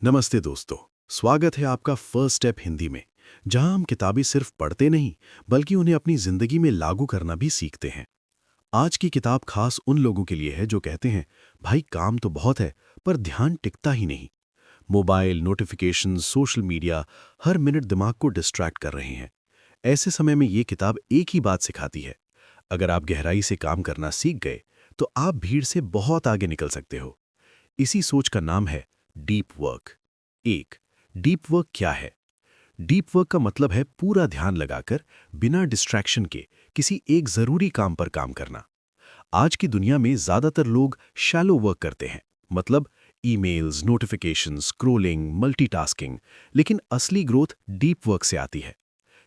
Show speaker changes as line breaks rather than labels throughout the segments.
नमस्ते दोस्तों। स्वागत है आपका फर्स्ट स्टेप हिंदी में, जहां हम किताबें सिर्फ पढ़ते नहीं बल्कि उन्हें अपनी जिंदगी में लागू करना भी सीखते हैं। आज की किताब खास उन लोगों के लिए है जो कहते हैं, भाई काम तो बहुत है पर ध्यान टिकता ही नहीं। मोबाइल नोटिफिकेशन, सोशल मीडिया हर मिनट दिमाग को डिस्ट्रैक्ट कर रहे हैं। ऐसे समय में ये किताब एक ही बात सिखाती है, अगर आप गहराई से काम करना सीख गए तो आप भीड़ से बहुत आगे निकल सकते हो। इसी सोच का नाम है डीप वर्क। एक, डीप वर्क क्या है? डीप वर्क का मतलब है पूरा ध्यान लगाकर बिना डिस्ट्रैक्शन के किसी एक जरूरी काम पर काम करना। आज की दुनिया में ज्यादातर लोग शैलो वर्क करते हैं, मतलब ईमेल्स, नोटिफिकेशंस, स्क्रोलिंग, मल्टीटास्किंग, लेकिन असली ग्रोथ डीप वर्क से आती है।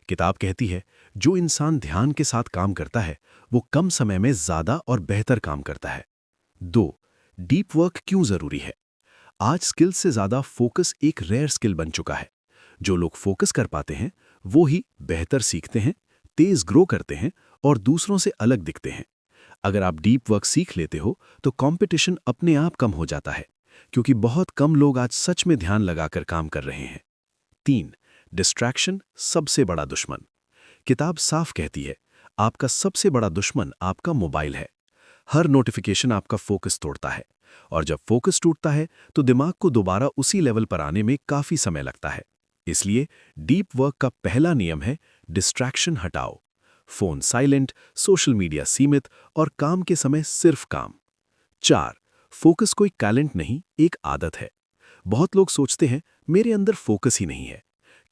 किताब कहती है, जो इंसान ध्यान के साथ काम करता है वो कम समय में ज्यादा और बेहतर काम करता है। दो, डीप वर्क क्यों जरूरी है? आज स्किल से ज्यादा फोकस एक रेयर स्किल बन चुका है। जो लोग फोकस कर पाते हैं वो ही बेहतर सीखते हैं, तेज ग्रो करते हैं और दूसरों से अलग दिखते हैं। अगर आप डीप वर्क सीख लेते हो तो कंपटीशन अपने आप कम हो जाता है, क्योंकि बहुत कम लोग आज सच में ध्यान लगाकर काम कर रहे हैं। तीन, डिस्ट्रैक्शन सबसे बड़ा दुश्मन। किताब साफ कहती है, आपका सबसे बड़ा दुश्मन आपका मोबाइल है। हर नोटिफिकेशन आपका फोकस तोड़ता है, और जब फोकस टूटता है तो दिमाग को दोबारा उसी लेवल पर आने में काफी समय लगता है। इसलिए डीप वर्क का पहला नियम है, डिस्ट्रैक्शन हटाओ। फोन साइलेंट, सोशल मीडिया सीमित और काम के समय सिर्फ काम। चार, फोकस कोई टैलेंट नहीं, एक आदत है। बहुत लोग सोचते हैं मेरे अंदर फोकस ही नहीं है।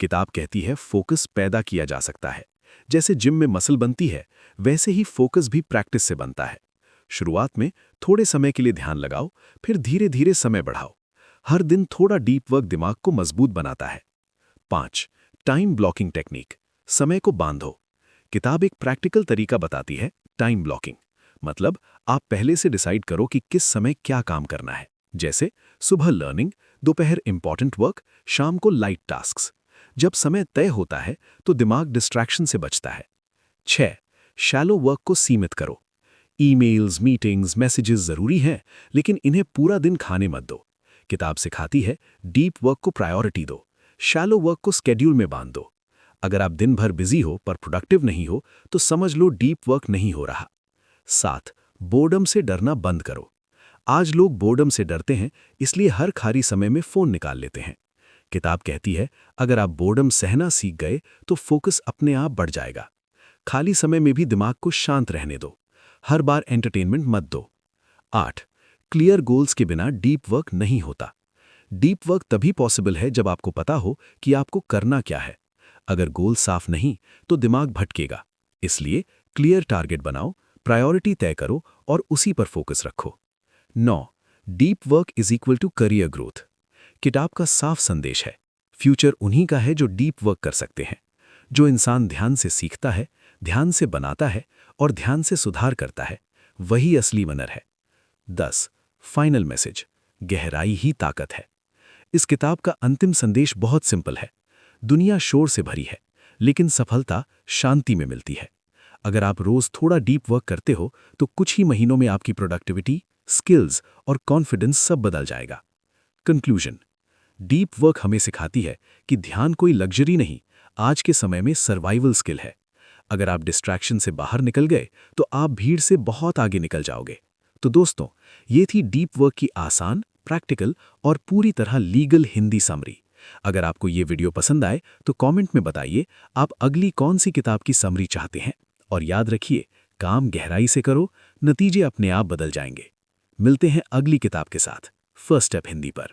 किताब कहती है फोकस पैदा किया जा सकता है। जैसे जिम में मसल बनती है, वैसे ही फोकस भी प्रैक्टिस से बनता है। शुरुआत में थोड़े समय के लिए ध्यान लगाओ, फिर धीरे धीरे समय बढ़ाओ। हर दिन थोड़ा डीप वर्क दिमाग को मजबूत बनाता है। 5, टाइम ब्लॉकिंग टेक्निक, समय को बांधो। किताब एक प्रैक्टिकल तरीका बताती है, टाइम ब्लॉकिंग मतलब आप पहले से डिसाइड करो कि किस समय क्या काम करना है। जैसे सुबह लर्निंग, दोपहर इंपॉर्टेंट वर्क, शाम को लाइट टास्क्स। जब समय तय होता है तो दिमाग डिस्ट्रैक्शन से बचता है। 6, शैलो वर्क को सीमित करो। ईमेल्स, मीटिंग्स, मैसेजेस जरूरी हैं, लेकिन इन्हें पूरा दिन खाने मत दो। किताब सिखाती है, डीप वर्क को प्रायोरिटी दो, शैलो वर्क को स्केड्यूल में बांध दो। अगर आप दिन भर बिजी हो पर प्रोडक्टिव नहीं हो तो समझ लो डीप वर्क नहीं हो रहा। 7, बोर्डम से डरना बंद करो। आज लोग बोर्डम से डरते हैं, इसलिए हर खाली समय में फोन निकाल लेते हैं। किताब कहती है, अगर आप बोर्डम सहना सीख गए तो फोकस अपने आप बढ़ जाएगा। खाली समय में भी दिमाग को शांत रहने दो, हर बार एंटरटेनमेंट मत दो। 8, क्लियर गोल्स के बिना डीप वर्क नहीं होता। डीप वर्क तभी पॉसिबल है जब आपको पता हो कि आपको करना क्या है। अगर गोल साफ नहीं तो दिमाग भटकेगा। इसलिए क्लियर टारगेट बनाओ, प्रायोरिटी तय करो और उसी पर फोकस रखो। 9, deep work is equal to career growth. किताब का साफ संदेश है, फ्यूचर उन्हीं का है जो डीप वर्क कर सकते हैं। जो इंसान ध्यान से सीखता है, ध्यान से बनाता है और ध्यान से सुधार करता है, वही असली विनर है। 10, फाइनल मैसेज, गहराई ही ताकत है। इस किताब का अंतिम संदेश बहुत सिंपल है। दुनिया शोर से भरी है, लेकिन सफलता शांति में मिलती है। अगर आप रोज थोड़ा डीप वर्क करते हो तो कुछ ही महीनों में आपकी प्रोडक्टिविटी, स्किल्स और कॉन्फिडेंस सब बदल जाएगा। कंक्लूजन, डीप वर्क हमें सिखाती है कि ध्यान कोई लग्जरी नहीं, आज के समय में सर्वाइवल स्किल है। अगर आप डिस्ट्रैक्शन से बाहर निकल गए तो आप भीड़ से बहुत आगे निकल जाओगे। तो दोस्तों, ये थी डीप वर्क की आसान, प्रैक्टिकल और पूरी तरह लीगल हिंदी समरी। अगर आपको ये वीडियो पसंद आए तो कमेंट में बताइए आप अगली कौन सी किताब की समरी चाहते हैं। और याद रखिए, काम गहराई से करो, नतीजे अपने आप बदल जाएंगे। मिलते हैं अगली किताब के साथ, फर्स्ट स्टेप हिंदी पर।